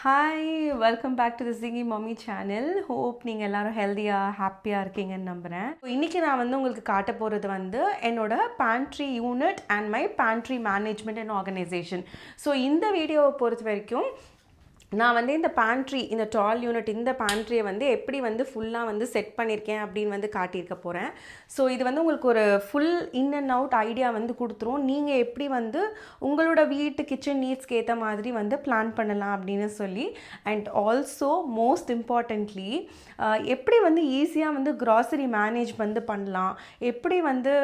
Hi welcome back to the சிங்கி mummy channel. Hope நீங்கள் எல்லோரும் ஹெல்த்தியாக ஹாப்பியாக இருக்கீங்கன்னு நம்புகிறேன். இன்றைக்கி நான் வந்து உங்களுக்கு காட்ட போகிறது வந்து என்னோடய pantry unit and my pantry management and organisation. So இந்த வீடியோவை பொறுத்த வரைக்கும் நான் வந்து இந்த பேண்ட்ரி, இந்த டால் யூனிட், இந்த பேண்ட்ரியை வந்து எப்படி வந்து ஃபுல்லாக வந்து செட் பண்ணியிருக்கேன் அப்படின்னு வந்து காட்டியிருக்க போகிறேன். ஸோ இது வந்து உங்களுக்கு ஒரு full in and out idea வந்து கொடுத்துரும். நீங்கள் எப்படி வந்து உங்களோட வீட்டு கிச்சன் நீட்ஸ்க்கு ஏற்ற மாதிரி வந்து பிளான் பண்ணலாம் அப்படின்னு சொல்லி. அண்ட் ஆல்சோ மோஸ்ட் இம்பார்ட்டண்ட்லி எப்படி வந்து ஈஸியாக வந்து க்ராசரி மேனேஜ் வந்து பண்ணலாம், எப்படி வந்து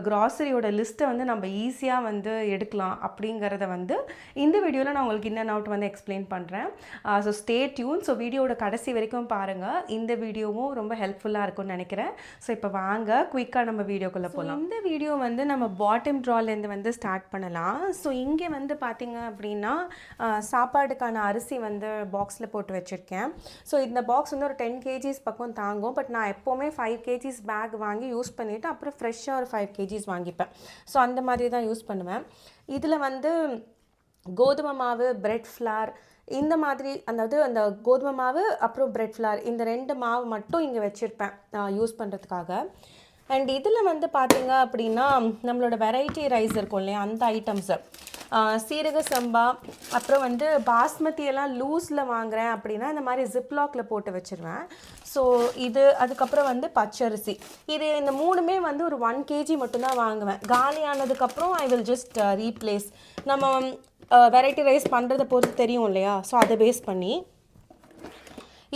க்ராசரியோட லிஸ்ட்டை வந்து நம்ம ஈஸியாக வந்து எடுக்கலாம் அப்படிங்கிறத வந்து இந்த வீடியோவில் நான் உங்களுக்கு இன் அண்ட் அவுட் வந்து எக்ஸ்பிளைன் பண்ணுறேன். So stay tune. ஸோ வீடியோட கடைசி வரைக்கும் பாருங்கள். இந்த வீடியோவும் ரொம்ப ஹெல்ப்ஃபுல்லாக இருக்கும்னு நினைக்கிறேன். ஸோ இப்போ வாங்க குயிக்காக நம்ம வீடியோக்குள்ளே போகலாம். இந்த வீடியோ வந்து நம்ம பாட்டம் ட்ராலேருந்து வந்து ஸ்டார்ட் பண்ணலாம். ஸோ இங்கே வந்து பார்த்திங்க அப்படின்னா சாப்பாடுக்கான அரிசி வந்து பாக்ஸில் போட்டு வச்சுருக்கேன். ஸோ இந்த பாக்ஸ் வந்து ஒரு 10 kgs பக்கம் தாங்கும். பட் நான் எப்போவுமே 5 kgs பேக் வாங்கி யூஸ் பண்ணிவிட்டு அப்புறம் ஃப்ரெஷ்ஷாக ஒரு 5 kgs வாங்கிப்பேன். ஸோ அந்த மாதிரி தான் யூஸ் பண்ணுவேன். இதில் வந்து கோதுமை மாவு, பிரெட் ஃப்ளார், இந்த மாதிரி, அதாவது அந்த கோதுமை மாவு அப்புறம் பிரெட் ஃப்ளார், இந்த 2 மாவு மட்டும் இங்கே வச்சுருப்பேன் யூஸ் பண்ணுறதுக்காக. அண்ட் இதில் வந்து பார்த்திங்க அப்படின்னா நம்மளோட வெரைட்டி ரைஸ் இருக்கும் இல்லையா, அந்த ஐட்டம்ஸு, சீரக சம்பா, அப்புறம் வந்து பாஸ்மதி எல்லாம் லூஸில் வாங்குகிறேன் அப்படின்னா இந்த மாதிரி ஜிப்லாக்கில் போட்டு வச்சுருவேன். ஸோ இது, அதுக்கப்புறம் வந்து பச்சரிசி, இது இந்த 3மே வந்து ஒரு 1 kg மட்டும்தான் வாங்குவேன். காலியானதுக்கப்புறம் ஐ வில் ஜஸ்ட் ரீப்ளேஸ். நம்ம வெரைட்டி ரைஸ் பண்ணுறதை பொறுத்து தெரியும் இல்லையா, ஸோ அதை பேஸ் பண்ணி.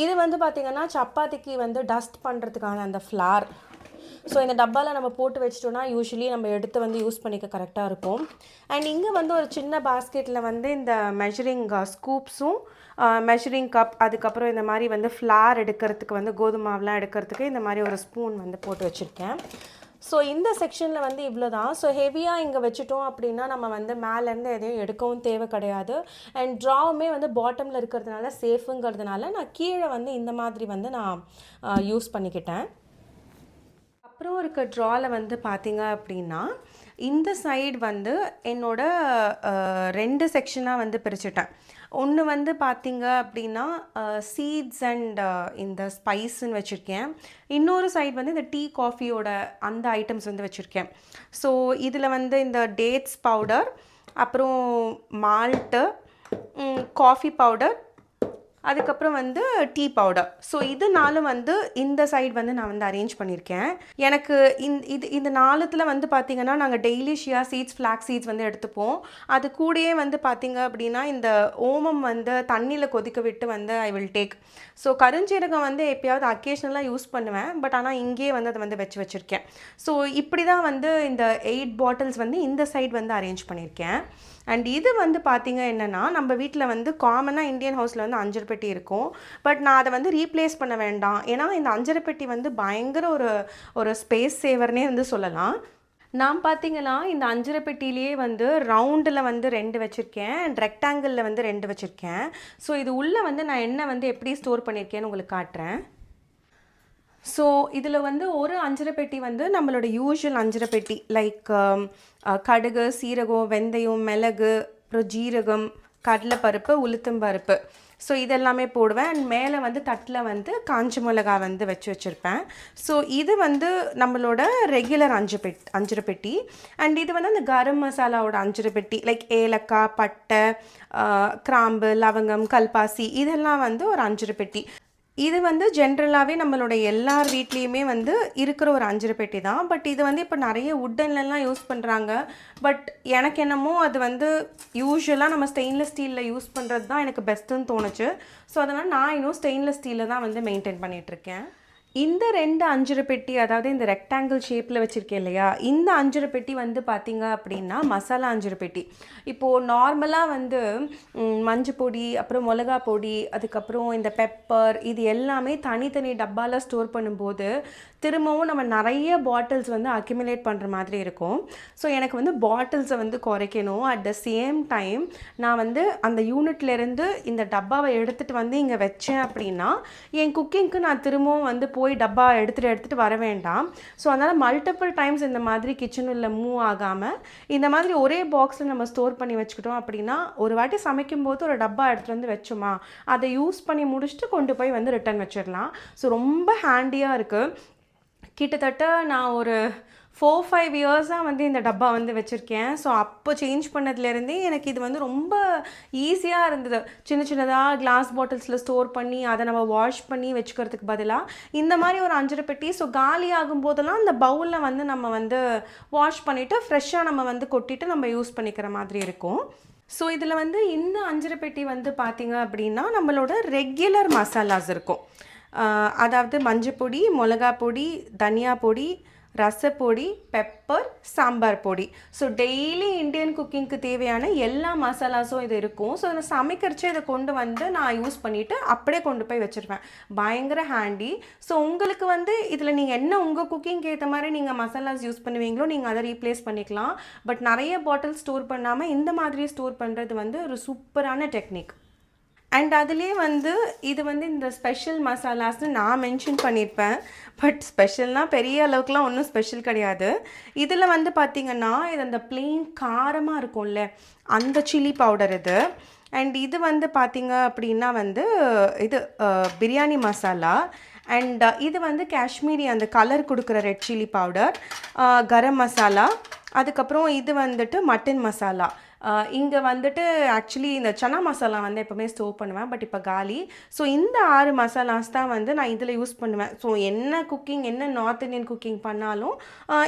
இது வந்து பார்த்திங்கன்னா சப்பாத்திக்கு வந்து டஸ்ட் பண்ணுறதுக்கான அந்த ஃப்ளார். ஸோ இந்த டப்பாவில் நம்ம போட்டு வச்சிட்டோன்னா யூஸ்வலி நம்ம எடுத்து வந்து யூஸ் பண்ணிக்க கரெக்டாக இருக்கும். அண்ட் இங்கே வந்து ஒரு சின்ன பாஸ்கெட்டில் வந்து இந்த மெஷரிங் ஸ்கூப்ஸும், மெஷரிங் கப், அதுக்கப்புறம் இந்த மாதிரி வந்து ஃப்ளார் எடுக்கிறதுக்கு வந்து கோதுமாவெலாம் எடுக்கிறதுக்கு இந்த மாதிரி ஒரு ஸ்பூன் வந்து போட்டு வச்சுருக்கேன். ஸோ இந்த செக்ஷனில் வந்து இவ்வளோ தான். ஸோ ஹெவியாக இங்கே வச்சுட்டோம் அப்படின்னா நம்ம வந்து மேலேருந்து எதையும் எடுக்கவும் தேவை கிடையாது. அண்ட் ட்ராவுமே வந்து பாட்டமில் இருக்கிறதுனால சேஃபுங்கிறதுனால நான் கீழே வந்து இந்த மாதிரி வந்து நான் யூஸ் பண்ணிக்கிட்டேன். அப்புறம் இருக்க ட்ராவில் வந்து பார்த்திங்க அப்படின்னா இந்த சைடு வந்து என்னோட 2 செக்ஷனாக வந்து பிரிச்சுட்டேன். ஒன்று வந்து பார்த்திங்க அப்படின்னா சீட்ஸ் அண்ட் இந்த ஸ்பைஸுன்னு வச்சுருக்கேன். இன்னொரு சைடு வந்து இந்த டீ காஃபியோட அந்த ஐட்டம்ஸ் வந்து வச்சுருக்கேன். ஸோ இதில் வந்து இந்த டேட்ஸ் பவுடர், அப்புறம் மால்ட்டு, காஃபி பவுடர், அதுக்கப்புறம் வந்து டீ பவுடர். ஸோ இது 4 வந்து இந்த சைடு வந்து நான் வந்து அரேஞ்ச் பண்ணியிருக்கேன். எனக்கு இந்த 4த்தில் வந்து பார்த்திங்கன்னா நாங்கள் டெய்லி ஷியா சீட்ஸ், ஃப்ளாக் சீட்ஸ் வந்து எடுத்துப்போம். அது கூடயே வந்து பார்த்திங்க அப்படின்னா இந்த ஓமம் வந்து தண்ணியில் கொதிக்க விட்டு வந்து ஐ வில் டேக். ஸோ கருஞ்சீரகம் வந்து எப்போயாவது அக்கேஷ்னலாக யூஸ் பண்ணுவேன். பட் ஆனால் இங்கேயே வந்து அதை வந்து வச்சுருக்கேன். ஸோ இப்படி தான் வந்து இந்த 8 பாட்டில்ஸ் வந்து இந்த சைடு வந்து அரேஞ்ச் பண்ணியிருக்கேன். அண்ட் இது வந்து பார்த்திங்க என்னென்னா, நம்ம வீட்டில் வந்து காமனாக இந்தியன் ஹவுஸில் வந்து அஞ்சரை பெட்டி இருக்கும். பட் நான் அதை வந்து ரீப்ளேஸ் பண்ண வேண்டாம். ஏன்னா இந்த அஞ்சரை பெட்டி வந்து பயங்கர ஒரு ஸ்பேஸ் சேவர்னே வந்து சொல்லலாம். நான் பார்த்திங்கன்னா இந்த அஞ்சரை பெட்டிலேயே வந்து ரவுண்டில் வந்து 2 வச்சுருக்கேன், அண்ட் ரெக்டாங்கிளில் வந்து 2 வச்சுருக்கேன். ஸோ இது உள்ளே வந்து நான் என்ன வந்து எப்படி ஸ்டோர் பண்ணியிருக்கேன்னு உங்களுக்கு காட்டுறேன். ஸோ இதில் வந்து ஒரு அஞ்சரை பெட்டி வந்து நம்மளோட யூஷுவல் அஞ்சரை பெட்டி, லைக் கடுகு, சீரகம், வெந்தயம், மிளகு, அப்புறம் ஜீரகம், கடலைப்பருப்பு, உளுத்தம்பருப்பு, ஸோ இதெல்லாமே போடுவேன். அண்ட் மேலே வந்து தட்டில் வந்து காஞ்ச மிளகா வந்து வச்சுருப்பேன். ஸோ இது வந்து நம்மளோட ரெகுலர் அஞ்சரை பெட்டி. அண்ட் இது வந்து அந்த கரம் மசாலாவோட அஞ்சரை பெட்டி, லைக் ஏலக்காய், பட்டை, கிராம்பு, லவங்கம், கல்பாசி, இதெல்லாம் வந்து ஒரு அஞ்சரை பெட்டி. இது வந்து ஜென்ரலாகவே நம்மளோட எல்லார் வீட்லேயுமே வந்து இருக்கிற ஒரு அஞ்சரை பெட்டி தான். பட் இது வந்து இப்போ நிறைய வுட்டன்லலாம் யூஸ் பண்ணுறாங்க. பட் எனக்கு என்னமோ அது வந்து யூஸ்வலாக நம்ம ஸ்டெயின்லெஸ் ஸ்டீலில் யூஸ் பண்ணுறது தான் எனக்கு பெஸ்ட்டுன்னு தோணுச்சு. ஸோ அதனால் நான் இன்னும் ஸ்டெயின்லெஸ் ஸ்டீலில் தான் வந்து மெயின்டைன் பண்ணிகிட்ருக்கேன். இந்த 2 அஞ்சரை பெட்டி, அதாவது இந்த ரெக்டாங்கிள் ஷேப்பில் வச்சுருக்கேன் இல்லையா, இந்த அஞ்சரை பெட்டி வந்து பார்த்திங்க அப்படின்னா மசாலா அஞ்சரை பெட்டி. இப்போது நார்மலாக வந்து மஞ்சள் பொடி, அப்புறம் மிளகா பொடி, அதுக்கப்புறம் இந்த பெப்பர், இது எல்லாமே தனித்தனி டப்பாவில் ஸ்டோர் பண்ணும்போது திரும்பவும் நம்ம நிறைய பாட்டில்ஸ் வந்து அக்யூமுலேட் பண்ணுற மாதிரி இருக்கும். ஸோ எனக்கு வந்து பாட்டில்ஸை வந்து குறைக்கணும். அட் த சேம் டைம் நான் வந்து அந்த யூனிட்லேருந்து இந்த டப்பாவை எடுத்துகிட்டு வந்து இங்கே வச்சேன் அப்படின்னா என் குக்கிங்க்கு நான் திரும்பவும் வந்து போய் டப்பா எடுத்துகிட்டு வர வேண்டாம். ஸோ அதனால் மல்டிபிள் டைம்ஸ் இந்த மாதிரி கிச்சன் உள்ள மூவ் ஆகாமல் இந்த மாதிரி ஒரே பாக்ஸில் நம்ம ஸ்டோர் பண்ணி வச்சுக்கிட்டோம் அப்படின்னா ஒரு வாட்டி சமைக்கும்போது ஒரு டப்பா எடுத்துகிட்டு வந்து வச்சோமா அதை யூஸ் பண்ணி முடிச்சுட்டு கொண்டு போய் வந்து ரிட்டர்ன் வச்சிடலாம். ஸோ ரொம்ப ஹேண்டியாக இருக்குது. கிட்டத்தட்ட நான் ஒரு 4-5 இயர்ஸாக வந்து இந்த டப்பா வந்து வச்சுருக்கேன். ஸோ அப்போ சேஞ்ச் பண்ணதுலேருந்தே எனக்கு இது வந்து ரொம்ப ஈஸியாக இருந்தது. சின்ன சின்னதாக கிளாஸ் பாட்டில்ஸில் ஸ்டோர் பண்ணி அதை நம்ம வாஷ் பண்ணி வச்சுக்கிறதுக்கு பதிலாக இந்த மாதிரி ஒரு 5 பெட்டி. ஸோ காலி ஆகும்போதெல்லாம் இந்த பவுலில் வந்து நம்ம வந்து வாஷ் பண்ணிவிட்டு ஃப்ரெஷ்ஷாக நம்ம வந்து கொட்டிட்டு நம்ம யூஸ் பண்ணிக்கிற மாதிரி இருக்கும். ஸோ இதில் வந்து இந்த 5 பெட்டி வந்து பார்த்திங்க அப்படின்னா நம்மளோட ரெகுலர் மசாலாஸ் இருக்கும். அதாவது மஞ்சள் பொடி, மிளகா பொடி, தனியா பொடி, ரசப்பொடி, பெப்பர், சாம்பார் பொடி. ஸோ டெய்லி இந்தியன் குக்கிங்க்கு தேவையான எல்லா மசாலாஸும் இது இருக்கும். ஸோ இதை சமைக்கிறச்சே இதை கொண்டு வந்து நான் யூஸ் பண்ணிவிட்டு அப்படியே கொண்டு போய் வச்சுருவேன். பயங்கர ஹேண்டி. ஸோ உங்களுக்கு வந்து இதில் நீங்கள் என்ன உங்கள் குக்கிங்க்கு ஏற்ற மாதிரி நீங்கள் மசாலாஸ் யூஸ் பண்ணுவீங்களோ நீங்கள் அதை ரீப்ளேஸ் பண்ணிக்கலாம். பட் நிறைய பாட்டில் ஸ்டோர் பண்ணாமல் இந்த மாதிரி ஸ்டோர் பண்ணுறது வந்து ஒரு சூப்பரான டெக்னிக். அண்ட் அதுலேயே வந்து இது வந்து இந்த ஸ்பெஷல் மசாலாஸ்னு நான் மென்ஷன் பண்ணியிருப்பேன். பட் ஸ்பெஷல்னால் பெரிய அளவுக்குலாம் ஒன்றும் ஸ்பெஷல் கிடையாது. இதில் வந்து பார்த்திங்கன்னா இது அந்த பிளெயின் காரமாக இருக்கும்ல அந்த சில்லி பவுடர் இது. அண்ட் இது வந்து பார்த்திங்க அப்படின்னா வந்து இது பிரியாணி மசாலா. அண்ட் இது வந்து காஷ்மீரி அந்த கலர் கொடுக்குற red chilli powder, garam masala. அதுக்கப்புறம் இது வந்துட்டு மட்டன் மசாலா. இங்கே வந்துட்டு ஆக்சுவலி இந்த சன்னா மசாலா வந்து எப்போவுமே ஸ்டோர் பண்ணுவேன். பட் இப்போ காலி. ஸோ இந்த 6 மசாலாஸ் தான் வந்து நான் இதில் யூஸ் பண்ணுவேன். ஸோ என்ன குக்கிங் என்ன நார்த் இந்தியன் குக்கிங் பண்ணாலும்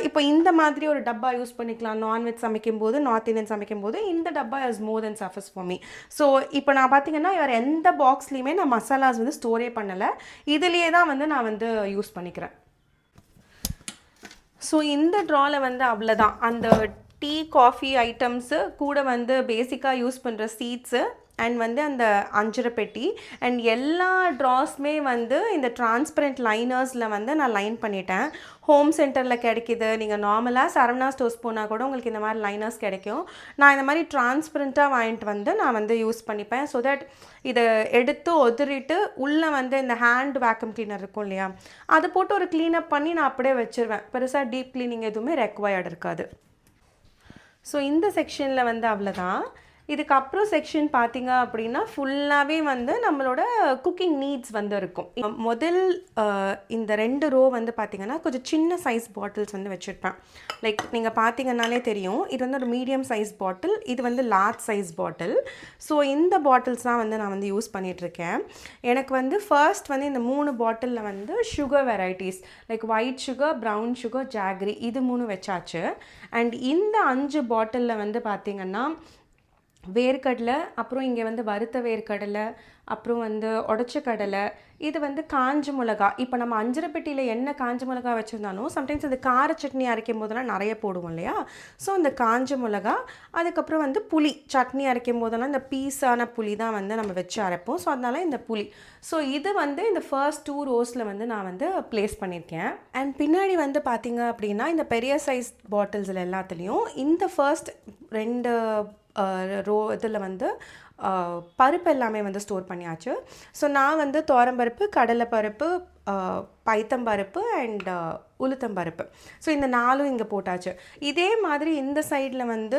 இப்போ இந்த மாதிரி ஒரு டப்பா யூஸ் பண்ணிக்கலாம். நான்வெஜ் சமைக்கும்போது, நார்த் இந்தியன் சமைக்கும்போது இந்த டப்பா இஸ் மோர் தென் சஃபஸ் ஃபார் மீ. ஸோ இப்போ நான் பார்த்தீங்கன்னா வேறு எந்த பாக்ஸ்லேயுமே நான் மசாலாஸ் வந்து ஸ்டோரே பண்ணலை. இதுலேயே தான் வந்து நான் வந்து யூஸ் பண்ணிக்கிறேன். ஸோ இந்த ட்ராவில் வந்து அவ்வளோதான். அந்த டீ காஃபி ஐட்டம்ஸு கூட வந்து பேசிக்காக யூஸ் பண்ணுற சீட்ஸு அண்ட் வந்து அந்த 5 பெட்டி அண்ட் எல்லா ட்ராஸ்மே வந்து இந்த டிரான்ஸ்பரண்ட் லைனர்ஸில் வந்து நான் லைன் பண்ணிட்டேன். ஹோம் சென்டரில் கிடைக்கிது. நீங்கள் நார்மலாக சரவணா ஸ்டோர்ஸ் போனால் கூட உங்களுக்கு இந்த மாதிரி லைனர்ஸ் கிடைக்கும். நான் இந்த மாதிரி டிரான்ஸ்பரண்ட்டாக வாங்கிட்டு வந்து நான் வந்து யூஸ் பண்ணிப்பேன். ஸோ தட் இதை எடுத்து உதறிட்டு உள்ளே வந்து இந்த ஹேண்ட் வேக்யூம் கிளீனர் இருக்கும் இல்லையா, அதை போட்டு ஒரு க்ளீனப் பண்ணி நான் அப்படியே வச்சுருவேன். பெருசாக டீப் க்ளீனிங் எதுவுமே ரெக்வயர்டு இருக்காது. ஸோ இந்த செக்ஷனில் வந்து அவ்வளோதான். இதுக்கப்புறம் செக்ஷன் பார்த்திங்க அப்படின்னா ஃபுல்லாகவே வந்து நம்மளோட குக்கிங் நீட்ஸ் வந்து இருக்கும். முதல் இந்த 2 ரோ வந்து பார்த்திங்கன்னா கொஞ்சம் சின்ன சைஸ் பாட்டில்ஸ் வந்து வச்சுருப்பேன். லைக் நீங்கள் பார்த்திங்கன்னாலே தெரியும், இது வந்து ஒரு மீடியம் சைஸ் பாட்டில், இது வந்து லார்ஜ் சைஸ் பாட்டில். ஸோ இந்த பாட்டில்ஸ் தான் வந்து நான் வந்து யூஸ் பண்ணிகிட்ருக்கேன். எனக்கு வந்து ஃபர்ஸ்ட் வந்து இந்த 3 பாட்டிலில் வந்து sugar varieties like white sugar, brown sugar, jaggery இது 3 வச்சாச்சு. அண்ட் இந்த 5 பாட்டிலில் வந்து பார்த்திங்கன்னா வேர்க்கடலை, அப்புறம் இங்கே வந்து வறுத்த வேர்க்கடலை, அப்புறம் வந்து உடச்ச கடலை, இது வந்து காஞ்ச மிளகா. இப்போ நம்ம 5 பெட்டியில் என்ன காஞ்ச மிளகா வச்சுருந்தாலும் சம்டைம்ஸ் அது கார சட்னி அரைக்கும் போதெல்லாம் நிறைய போடுவோம் இல்லையா. ஸோ இந்த காஞ்ச மிளகா, அதுக்கப்புறம் வந்து புளி சட்னி அரைக்கும் போதெல்லாம் இந்த பீஸான புளி தான் வந்து நம்ம வச்சு அரைப்போம். ஸோ அதனால இந்த புளி. ஸோ இது வந்து இந்த ஃபர்ஸ்ட் 2 ரோஸில் வந்து நான் வந்து ப்ளேஸ் பண்ணியிருக்கேன். அண்ட் பின்னாடி வந்து பார்த்திங்க அப்படின்னா இந்த பெரிய சைஸ் பாட்டில்ஸில் எல்லாத்துலேயும் இந்த ஃபர்ஸ்ட் 2 ரோ இதில் வந்து பருப்பு எல்லாமே வந்து ஸ்டோர் பண்ணியாச்சு. ஸோ நான் வந்து துவரம்பருப்பு, கடலைப்பருப்பு, பைத்தம்பருப்பு அண்ட் உளுத்தம்பருப்பு, ஸோ இந்த 4 இங்கே போட்டாச்சு. இதே மாதிரி இந்த சைடில் வந்து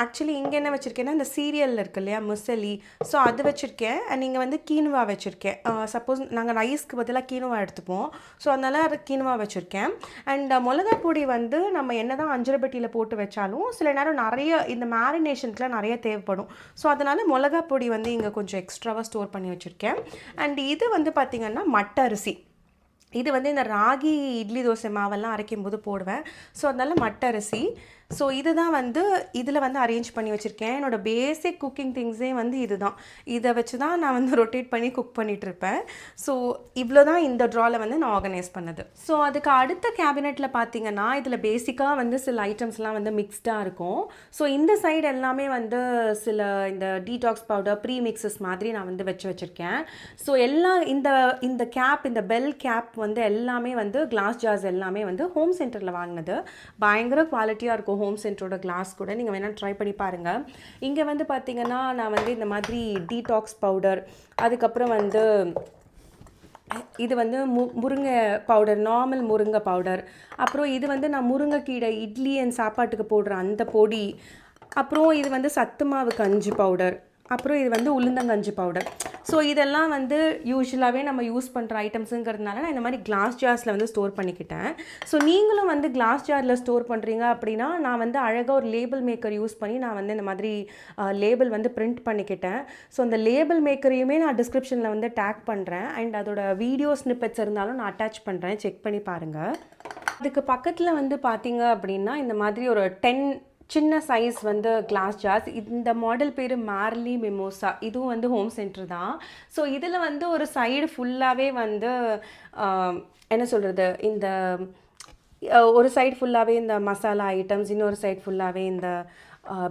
ஆக்சுவலி இங்கே என்ன வச்சுருக்கேன்னா இந்த சீரியல் இருக்குது இல்லையா முசலி, ஸோ அது வச்சுருக்கேன். அண்ட் இங்கே வந்து கீனுவா வச்சுருக்கேன். சப்போஸ் நாங்கள் ரைஸ்க்கு பதிலாக கீனுவா எடுத்துப்போம். ஸோ அதனால் கீனுவா வச்சுருக்கேன். அண்ட் மிளகா பொடி வந்து நம்ம என்ன தான் 5 பெட்டியில் போட்டு வச்சாலும் சில நேரம் நிறைய இந்த மேரினேஷனுக்குலாம் நிறைய தேவைப்படும். ஸோ அதனால் மிளகா பொடி வந்து இங்கே கொஞ்சம் எக்ஸ்ட்ராவாக ஸ்டோர் பண்ணி வச்சுருக்கேன். அண்ட் இது வந்து பார்த்திங்கன்னா மட்டை அரிசி. இது வந்து இந்த ராகி இட்லி தோசை மாவெல்லாம் அரைக்கும் போது போடுவேன். ஸோ அதனால் மட்டை அரிசி. ஸோ இதுதான் வந்து இதில் வந்து அரேஞ்ச் பண்ணி வச்சுருக்கேன். என்னோடய பேசிக் குக்கிங் திங்ஸே வந்து இதுதான். இதை வச்சு தான் நான் வந்து ரொட்டேட் பண்ணி குக் பண்ணிகிட்ருப்பேன். ஸோ இவ்வளோ தான் இந்த ட்ராவில் வந்து நான் ஆர்கனைஸ் பண்ணது. ஸோ அதுக்கு அடுத்த கேபினெட்டில் பார்த்திங்கன்னா இதில் பேசிக்காக வந்து சில ஐட்டம்ஸ்லாம் வந்து மிக்ஸ்டாக இருக்கும். ஸோ இந்த சைடு எல்லாமே வந்து சில இந்த டீடாக்ஸ் பவுடர் ப்ரீ மிக்ஸஸ் மாதிரி நான் வந்து வச்சுருக்கேன். ஸோ எல்லாம் இந்த கேப், இந்த பெல் கேப் வந்து எல்லாமே வந்து கிளாஸ் ஜார்ஸ் எல்லாமே வந்து ஹோம் சென்டரில் வாங்கினது. பயங்கர குவாலிட்டியாக இருக்கும் ஹோம் சென்டரோட கிளாஸ் கூட. நீங்கள் வேணால் ட்ரை பண்ணி பாருங்கள். இங்கே வந்து பார்த்திங்கன்னா நான் வந்து இந்த மாதிரி டீடாக்ஸ் பவுடர், அதுக்கப்புறம் வந்து இது வந்து முருங்கை பவுடர், நார்மல் முருங்கை பவுடர். அப்புறம் இது வந்து நான் முருங்கைக்கீரை இட்லி அண்ட் சாப்பாட்டுக்கு போடுற அந்த பொடி. அப்புறம் இது வந்து சத்து மாவு கஞ்சி பவுடர். அப்புறம் இது வந்து உளுந்தங்கஞ்சி பவுடர். ஸோ இதெல்லாம் வந்து யூஸ்வலாகவே நம்ம யூஸ் பண்ணுற ஐட்டம்ஸுங்கிறதுனால நான் இந்த மாதிரி கிளாஸ் ஜார்ஸில் வந்து ஸ்டோர் பண்ணிக்கிட்டேன். ஸோ நீங்களும் வந்து கிளாஸ் ஜாரில் ஸ்டோர் பண்ணுறீங்க அப்படின்னா நான் வந்து அழகாக ஒரு லேபிள் மேக்கர் யூஸ் பண்ணி நான் வந்து இந்த மாதிரி லேபிள் வந்து பிரிண்ட் பண்ணிக்கிட்டேன். ஸோ அந்த லேபிள் மேக்கரையுமே நான் டிஸ்கிரிப்ஷனில் வந்து டேக் பண்ணுறேன். அண்ட் அதோட வீடியோ ஸ்னிப்பெட்ஸ் இருந்தாலும் நான் அட்டாச் பண்ணுறேன், செக் பண்ணி பாருங்கள். அதுக்கு பக்கத்தில் வந்து பார்த்தீங்க அப்படின்னா இந்த மாதிரி ஒரு 10 சின்ன சைஸ் வந்து கிளாஸ் ஜார்ஸ். இந்த மாடல் பேர் மார்லி மிமோசா. இதுவும் வந்து ஹோம் சென்டர் தான். ஸோ இதில் வந்து ஒரு சைடு ஃபுல்லாகவே வந்து என்ன சொல்கிறது, இந்த ஒரு சைடு ஃபுல்லாகவே இந்த மசாலா ஐட்டம்ஸ், இன்னொரு சைடு ஃபுல்லாகவே இந்த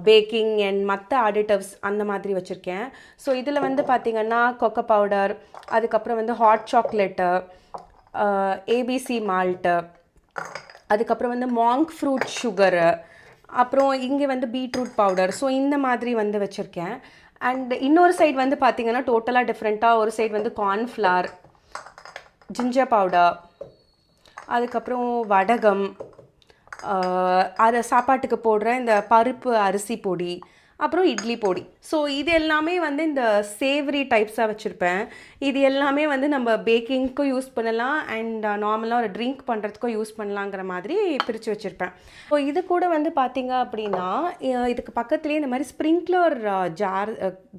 பேக்கிங் அண்ட் மற்ற அடிட்டிவ்ஸ் அந்த மாதிரி வச்சுருக்கேன். ஸோ இதில் வந்து பார்த்திங்கன்னா கொக்கோ பவுடர், அதுக்கப்புறம் வந்து ஹாட் சாக்லேட்டு, ஏபிசி மால்ட்டு, அதுக்கப்புறம் வந்து மாங்க் ஃப்ரூட் சுகரு, அப்புறம் இங்கே வந்து பீட்ரூட் பவுடர். ஸோ இந்த மாதிரி வந்து வச்சுருக்கேன். அண்ட் இன்னொரு சைடு வந்து பார்த்திங்கன்னா டோட்டலாக டிஃப்ரெண்ட்டாக ஒரு சைடு வந்து கார்ன்ஃப்ளவர், ஜிஞ்சர் பவுடர், அதுக்கப்புறம் வடகம், அதை சாப்பாட்டுக்கு போடுற இந்த பருப்பு அரிசி பொடி, அப்புறம் இட்லி பொடி. ஸோ இது எல்லாமே வந்து இந்த சேவரி டைப்ஸாக வச்சுருப்பேன். இது எல்லாமே வந்து நம்ம பேக்கிங்க்கும் யூஸ் பண்ணலாம் அண்ட் நார்மலாக ஒரு ட்ரிங்க் பண்ணுறதுக்கும் யூஸ் பண்ணலாங்கிற மாதிரி பிரித்து வச்சுருப்பேன். ஸோ இது கூட வந்து பார்த்திங்க அப்படின்னா இதுக்கு பக்கத்துலேயே இந்த மாதிரி ஸ்ப்ரிங்க்லர் ஜார்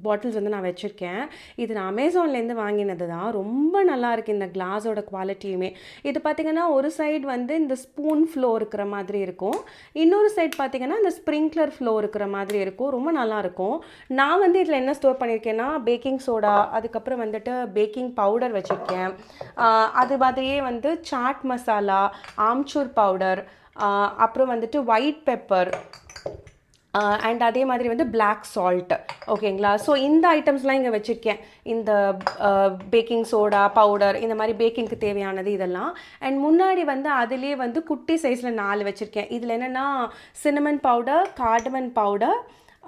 பாட்டில்ஸ் வந்து நான் வச்சுருக்கேன். இது நான் அமேசான்லேருந்து வாங்கினது தான். ரொம்ப நல்லாயிருக்கு இந்த கிளாஸோட குவாலிட்டியுமே. இது பார்த்திங்கன்னா ஒரு சைடு வந்து இந்த ஸ்பூன் ஃப்ளோ இருக்கிற மாதிரி இருக்கும், இன்னொரு சைடு பார்த்திங்கன்னா இந்த ஸ்ப்ரிங்க்லர் ஃப்ளோ இருக்கிற மாதிரி இருக்கும். ரொம்ப நல்லாயிருக்கும். நான் வந்து இதில் என்ன ஸ்டோர் பண்ணியிருக்கேன்னா பேக்கிங் சோடா, அதுக்கப்புறம் வந்துட்டு பேக்கிங் பவுடர் வச்சுருக்கேன். அது மாதிரியே வந்து சாட் மசாலா, ஆம்ச்சூர் பவுடர், அப்புறம் வந்துட்டு ஒயிட் பெப்பர் அண்ட் அதே மாதிரி வந்து பிளாக் சால்ட். ஓகேங்களா? ஸோ இந்த ஐட்டம்ஸ்லாம் இங்கே வச்சுருக்கேன். இந்த பேக்கிங் சோடா பவுடர், இந்த மாதிரி பேக்கிங்க்கு தேவையானது இதெல்லாம். அண்ட் முன்னாடி வந்து அதிலே வந்து குட்டி சைஸில் 4 வச்சுருக்கேன். இதில் என்னென்னா சின்னமன் பவுடர், கார்டமன் பவுடர்,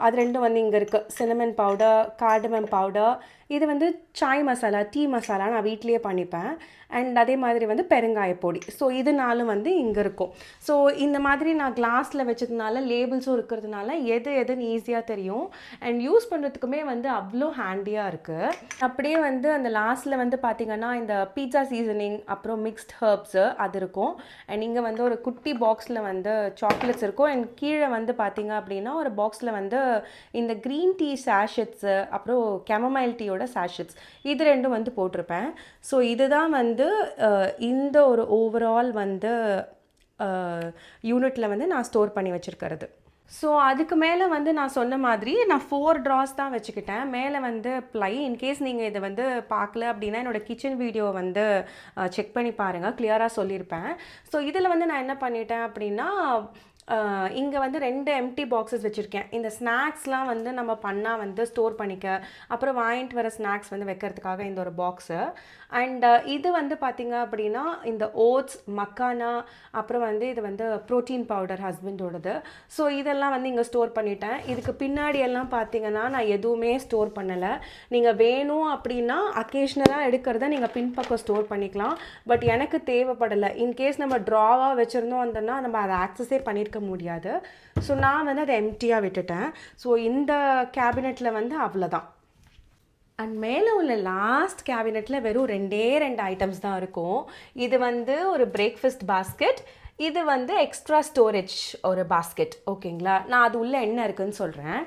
அது ரெண்டும் வந்து இங்கே இருக்குது. Cinnamon powder, cardamom powder. இது வந்து சாய் மசாலா, டீ மசாலா நான் வீட்லேயே பண்ணிப்பேன். அண்ட் அதே மாதிரி வந்து பெருங்காய பொடி. ஸோ இது 4 வந்து இங்கே இருக்கும். ஸோ இந்த மாதிரி நான் கிளாஸில் வச்சதுனால லேபிள்ஸும் இருக்கிறதுனால எது எதுன்னு ஈஸியாக தெரியும். அண்ட் யூஸ் பண்ணுறதுக்குமே வந்து அவ்வளோ ஹேண்டியாக இருக்குது. அப்படியே வந்து அந்த லாஸ்ட்டில் வந்து பார்த்திங்கன்னா இந்த பீட்சா சீசனிங், அப்புறம் மிக்ஸ்ட் ஹர்ப்ஸு அது இருக்கும். அண்ட் இங்கே வந்து ஒரு குட்டி பாக்ஸில் வந்து சாக்லேட்ஸ் இருக்கும். அண்ட் கீழே வந்து பார்த்திங்க அப்படின்னா ஒரு பாக்ஸில் வந்து இந்த க்ரீன் டீ சாஷெட்ஸு, அப்புறம் கெமமைல் டீயோட சாஷெட்ஸ், இது ரெண்டும் வந்து போட்டிருப்பேன். ஸோ இதுதான் வந்து இந்த ஒரு ஓவரால் வந்து யூனிட்டில் வந்து நான் ஸ்டோர் பண்ணி வச்சுருக்கிறது. ஸோ அதுக்கு மேலே வந்து நான் சொன்ன மாதிரி நான் 4 ட்ராஸ் தான் வச்சுக்கிட்டேன். மேலே வந்து ப்ளை. இன்கேஸ் நீங்கள் இதை வந்து பார்க்கல அப்படின்னா என்னோடய கிச்சன் வீடியோ வந்து செக் பண்ணி பாருங்கள், கிளியராக சொல்லியிருப்பேன். ஸோ இதில் வந்து நான் என்ன பண்ணிட்டேன் அப்படின்னா இங்கே வந்து 2 எம்டி பாக்ஸஸ் வச்சுருக்கேன். இந்த ஸ்நாக்ஸ்லாம் வந்து நம்ம பண்ணால் வந்து ஸ்டோர் பண்ணிக்க, அப்புறம் வாங்கிட்டு வர ஸ்நாக்ஸ் வந்து வைக்கிறதுக்காக இந்த ஒரு பாக்ஸு. அண்ட் இது வந்து பார்த்திங்க அப்படின்னா இந்த ஓட்ஸ், மக்கானா, அப்புறம் வந்து இது வந்து ப்ரோட்டீன் பவுடர் ஹஸ்பண்டோடது. ஸோ இதெல்லாம் வந்து இங்கே ஸ்டோர் பண்ணிட்டேன். இதுக்கு பின்னாடி எல்லாம் பார்த்திங்கன்னா நான் எதுவுமே ஸ்டோர் பண்ணலை. நீங்கள் வேணும் அப்படின்னா அக்கேஷ்னலாக எடுக்கிறத நீங்கள் பின்பக்கம் ஸ்டோர் பண்ணிக்கலாம். பட் எனக்கு தேவைப்படலை. இன்கேஸ் நம்ம ட்ராவாக வச்சுருந்தோம் வந்தோன்னா நம்ம அதை ஆக்சஸே பண்ணியிருக்க முடியாது. ஸோ நான் வந்து அதை எம்டியாக விட்டுட்டேன். ஸோ இந்த கேபினெட்டில் வந்து அவ்வளோதான். அண்ட் மேலே உள்ள லாஸ்ட் கேபினெட்டில் வெறும் 2 ஐட்டம்ஸ் தான் இருக்கும். இது வந்து ஒரு பிரேக்ஃபாஸ்ட் பாஸ்கெட், இது வந்து எக்ஸ்ட்ரா ஸ்டோரேஜ் ஒரு பாஸ்கெட். ஓகேங்களா? நான் அது உள்ளே என்ன இருக்குதுன்னு சொல்கிறேன்.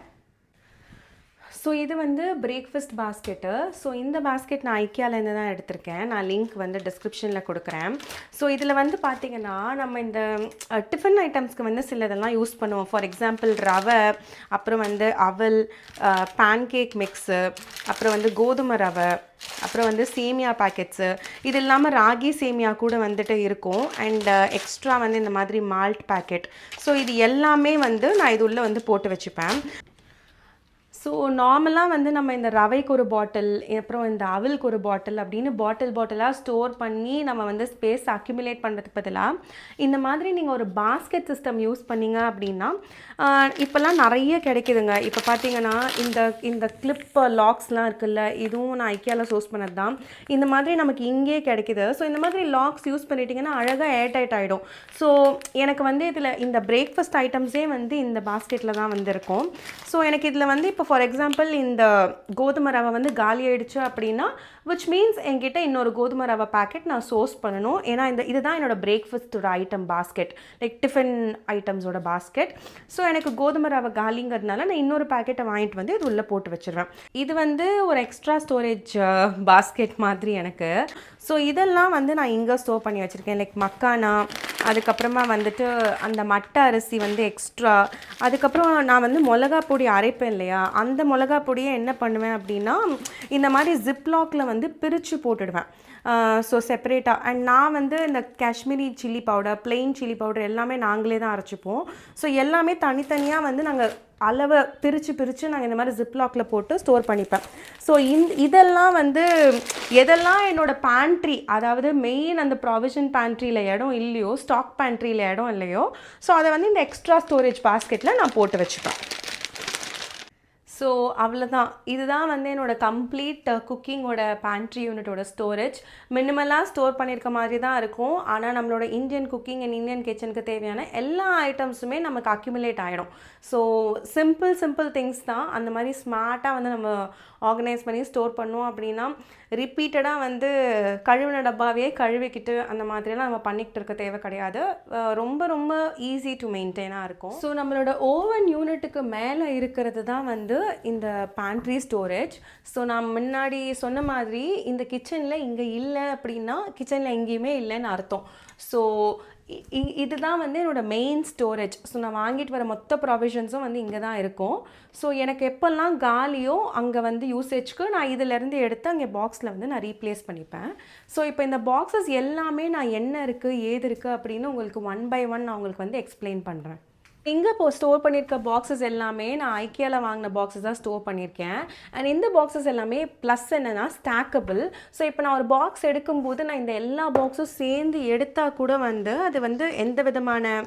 ஸோ இது வந்து பிரேக்ஃபாஸ்ட் பாஸ்கெட்டு. ஸோ இந்த பாஸ்கெட் நான் ஐக்கியாலேருந்து தான் எடுத்திருக்கேன். நான் லிங்க் வந்து டிஸ்கிரிப்ஷனில் கொடுக்குறேன். ஸோ இதில் வந்து பார்த்திங்கன்னா நம்ம இந்த டிஃபன் ஐட்டம்ஸ்க்கு வந்து சில இதெல்லாம் யூஸ் பண்ணுவோம். ஃபார் எக்ஸாம்பிள் ரவை, அப்புறம் வந்து அவல், பேன்கேக் மிக்ஸு, அப்புறம் வந்து கோதுமை ரவை, அப்புறம் வந்து சேமியா பேக்கெட்ஸு. இது இல்லாமல் ராகி சேமியா கூட வந்துட்டு இருக்கும். அண்ட் எக்ஸ்ட்ரா வந்து இந்த மாதிரி மால்ட் பேக்கெட். ஸோ இது எல்லாமே வந்து நான் இது உள்ளே வந்து போட்டு வச்சுப்பேன். ஸோ ஸோ நார்மலாக வந்து நம்ம இந்த ரவைக்கு ஒரு பாட்டில், அப்புறம் இந்த அவலுக்கு ஒரு பாட்டில் அப்படின்னு பாட்டிலாக ஸ்டோர் பண்ணி நம்ம வந்து ஸ்பேஸ் அக்யூமுலேட் பண்ணுறதுக்கு பதிலாக இந்த மாதிரி நீங்கள் ஒரு பாஸ்கெட் சிஸ்டம் யூஸ் பண்ணிங்க அப்படின்னா இப்போல்லாம் நிறைய கிடைக்குதுங்க. இப்போ பார்த்தீங்கன்னா இந்த கிளிப் லாக்ஸ்லாம் இருக்குல்ல, இதுவும் நான் ஐக்கியாவில் சோர்ஸ் பண்ணது தான். இந்த மாதிரி நமக்கு இங்கே கிடைக்குது. ஸோ இந்த மாதிரி லாக்ஸ் யூஸ் பண்ணிட்டீங்கன்னா அழகாக ஏர்டைட் ஆகிடும். ஸோ எனக்கு வந்து இதில் இந்த பிரேக்ஃபாஸ்ட் ஐட்டம்ஸே வந்து இந்த பாஸ்கெட்டில் தான் வந்து இருக்கும். ஸோ எனக்கு இதில் வந்து இப்போ ஃபார் எக்ஸாம்பிள் இந்த கோதுமை ரவை வந்து காலி ஆகிடுச்சு அப்படின்னா விச் மீன்ஸ் என்கிட்ட இன்னொரு கோதுமை ரவை பேக்கெட் நான் சோர்ஸ் பண்ணணும். ஏன்னா இதுதான் என்னோடய பிரேக்ஃபாஸ்ட்டோட ஐட்டம் பாஸ்கெட், லைக் டிஃபன் ஐட்டம்ஸோட பாஸ்கெட். ஸோ எனக்கு கோதுமை ரவை காலிங்கிறதுனால நான் இன்னொரு பேக்கெட்டை வாங்கிட்டு வந்து இது உள்ளே போட்டு வச்சிடுவேன். இது வந்து ஒரு எக்ஸ்ட்ரா ஸ்டோரேஜ் பாஸ்கெட் மாதிரி எனக்கு. ஸோ இதெல்லாம் வந்து நான் இங்கே ஸ்டோர் பண்ணி வச்சுருக்கேன். லைக் மக்கானா, அதுக்கப்புறமா வந்துட்டு அந்த மட்டை அரிசி வந்து எக்ஸ்ட்ரா, அதுக்கப்புறம் நான் வந்து மிளகா பொடி அரைப்பேன் இல்லையா, அந்த மிளகா பொடியை என்ன பண்ணுவேன் அப்படின்னா இந்த மாதிரி ஜிப்லாக்கில் வந்து பிரித்து போட்டுடுவேன். ஸோ செப்பரேட்டாக. அண்ட் நான் வந்து இந்த Kashmiri chilli powder, plain chilli powder எல்லாமே நாங்களே தான் அரைச்சிப்போம். ஸோ எல்லாமே தனித்தனியாக வந்து நாங்கள் அளவை பிரித்து நாங்கள் இந்த மாதிரி ஜிப்லாக்கில் போட்டு ஸ்டோர் பண்ணிப்பேன். ஸோ இதெல்லாம் வந்து எதெல்லாம் என்னோடய பேண்ட்ரி, அதாவது மெயின் அந்த ப்ராவிஷன் பேண்ட்ரியில் இடம் இல்லையோ, ஸ்டாக் பேண்ட்ரியில் இடம் இல்லையோ, ஸோ அதை வந்து இந்த எக்ஸ்ட்ரா ஸ்டோரேஜ் பாஸ்கெட்டில் நான் போட்டு வச்சுப்பேன். ஸோ அவ்வளோதான். இதுதான் வந்து என்னோடய கம்ப்ளீட் குக்கிங்கோட பேண்ட்ரி யூனிட்டோட ஸ்டோரேஜ். மினிமலாக ஸ்டோர் பண்ணியிருக்க மாதிரி தான் இருக்கும். ஆனால் நம்மளோட இந்தியன் குக்கிங் அண்ட் இந்தியன் கிச்சனுக்கு தேவையான எல்லா ஐட்டம்ஸுமே நமக்கு அக்யூமுலேட் ஆகிடும். ஸோ சிம்பிள் திங்ஸ் தான். அந்த மாதிரி ஸ்மார்ட்டாக வந்து நம்ம ஆர்கனைஸ் பண்ணி ஸ்டோர் பண்ணோம் அப்படின்னா ரிப்பீட்டடாக வந்து கழுவின டப்பாவே கழுவிக்கிட்டு அந்த மாதிரியெல்லாம் நம்ம பண்ணிக்கிட்டு இருக்க தேவை கிடையாது. ரொம்ப ஈஸி டு மெயின்டைனாக இருக்கும். ஸோ நம்மளோட ஓவன் யூனிட்டுக்கு மேலே இருக்கிறது தான் வந்து இந்த பேண்ட்ரி ஸ்டோரேஜ். ஸோ நான் முன்னாடி சொன்ன மாதிரி இந்த கிச்சனில் இங்கே இல்லை அப்படின்னா கிச்சனில் எங்கேயுமே இல்லைன்னு அர்த்தம். ஸோ இதுதான் வந்து என்னோடய மெயின் ஸ்டோரேஜ். ஸோ நான் வாங்கிட்டு வர மொத்த ப்ராவிஷன்ஸும் வந்து இங்கே தான் இருக்கும். ஸோ எனக்கு எப்போல்லாம் காலியோ அங்கே வந்து யூசேஜ்க்கு நான் இதிலேருந்து எடுத்து அங்கே பாக்ஸில் வந்து நான் ரீப்ளேஸ் பண்ணிப்பேன். ஸோ இப்போ இந்த பாக்ஸஸ் எல்லாமே நான் என்ன இருக்குது ஏது இருக்குது அப்படின்னு உங்களுக்கு ஒன் பை ஒன் நான் உங்களுக்கு வந்து எக்ஸ்பிளைன் பண்ணுறேன். இங்கே இப்போ ஸ்டோர் பண்ணியிருக்க பாக்ஸஸ் எல்லாமே நான் ஐக்கியாவில் வாங்கின பாக்ஸஸ் தான் ஸ்டோர் பண்ணியிருக்கேன். அண்ட் இந்த பாக்ஸஸ் எல்லாமே ப்ளஸ் என்னென்னா ஸ்டாக்கபிள். ஸோ இப்போ நான் ஒரு பாக்ஸ் எடுக்கும்போது நான் இந்த எல்லா பாக்ஸும் சேர்ந்து எடுத்தால் கூட வந்து அது வந்து எந்த விதமான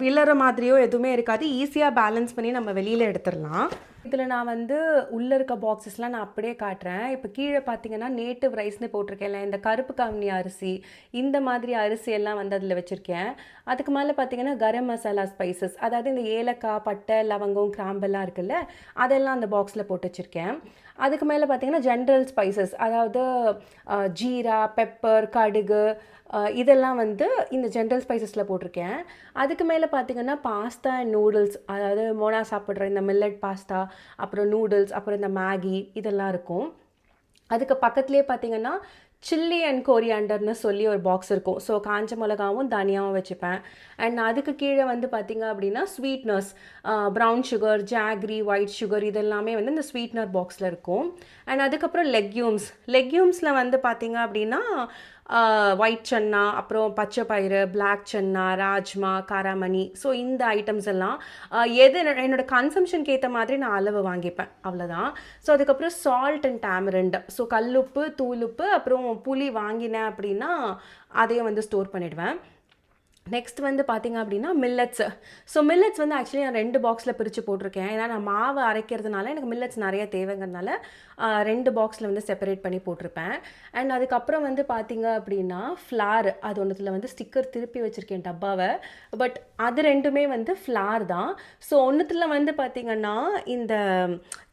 விழற மாதிரியோ எதுவுமே இருக்காது. ஈஸியாக பேலன்ஸ் பண்ணி நம்ம வெளியில் எடுத்துடலாம். இதில் நான் வந்து உள்ளே இருக்க பாக்ஸஸ்லாம் நான் அப்படியே காட்டுறேன். இப்போ கீழே பார்த்தீங்கன்னா நேட்டிவ் ரைஸ்னு போட்டிருக்கேன்ல, இந்த கருப்பு கவுனி அரிசி, இந்த மாதிரி அரிசி எல்லாம் வந்து அதில் வச்சுருக்கேன். அதுக்கு மேலே பார்த்தீங்கன்னா கரம் மசாலா ஸ்பைசஸ், அதாவது இந்த ஏலக்காய், பட்டை, லவங்கம், கிராம்பெல்லாம் இருக்குல்ல, அதெல்லாம் அந்த பாக்ஸில் போட்டு வச்சுருக்கேன். அதுக்கு மேலே பார்த்தீங்கன்னா ஜென்ரல் ஸ்பைசஸ், அதாவது ஜீரா, பெப்பர், கடுகு, இதெல்லாம் வந்து இந்த ஜென்ரல் ஸ்பைசஸில் போட்டிருக்கேன். அதுக்கு மேலே பார்த்திங்கன்னா பாஸ்தா அண்ட் நூடுல்ஸ், அதாவது மோனா சாப்பிட்ற இந்த மில்லட் பாஸ்தா, அப்புறம் நூடுல்ஸ், அப்புறம் இந்த மேகி இதெல்லாம் இருக்கும். அதுக்கு பக்கத்துலேயே பார்த்திங்கன்னா சில்லி அண்ட் கோரியாண்டர்னு சொல்லி ஒரு பாக்ஸ் இருக்கும். ஸோ காஞ்ச மிளகாவும் தனியாகவும் வச்சுப்பேன். அண்ட் அதுக்கு கீழே வந்து பார்த்திங்க அப்படின்னா sweeteners, brown sugar, jaggery, white sugar இதெல்லாமே வந்து இந்த ஸ்வீட்னர் பாக்ஸில் இருக்கும். அண்ட் அதுக்கப்புறம் லெக்யூம்ஸில் வந்து பார்த்திங்க அப்படின்னா ஒயிட் சன்னா, அப்புறம் பச்சை பயிறு, பிளாக் சன்னா, ராஜ்மா, காராமணி, ஸோ இந்த ஐட்டம்ஸ் எல்லாம் எது என்னோடய கன்சம்ஷனுக்கு ஏற்ற மாதிரி நான் அளவு வாங்கிப்பேன், அவ்வளோதான். ஸோ அதுக்கப்புறம் சால்ட் அண்ட் டேமரண்ட், ஸோ கல்லுப்பு, தூளுப்பு, அப்புறம் புளி வாங்கினேன் அப்படின்னா அதையும் வந்து ஸ்டோர் பண்ணிவிடுவேன். நெக்ஸ்ட் வந்து பார்த்திங்க அப்படின்னா மில்லட்ஸ். ஸோ மில்லட்ஸ் வந்து ஆக்சுவலி நான் 2 பாக்ஸில் பிரித்து போட்டிருக்கேன். ஏன்னா நான் மாவு அரைக்கிறதுனால எனக்கு மில்லட்ஸ் நிறைய தேவைங்கிறதுனால 2 பாக்ஸில் வந்து செப்பரேட் பண்ணி போட்டிருப்பேன். அண்ட் அதுக்கப்புறம் வந்து பார்த்திங்க அப்படின்னா ஃப்ளார், அது ஒன்றுத்தில் வந்து ஸ்டிக்கர் திருப்பி வச்சுருக்கேன் டப்பாவை, பட் அது ரெண்டுமே வந்து ஃப்ளார் தான். ஸோ ஒன்றுத்தில் வந்து பார்த்திங்கன்னா இந்த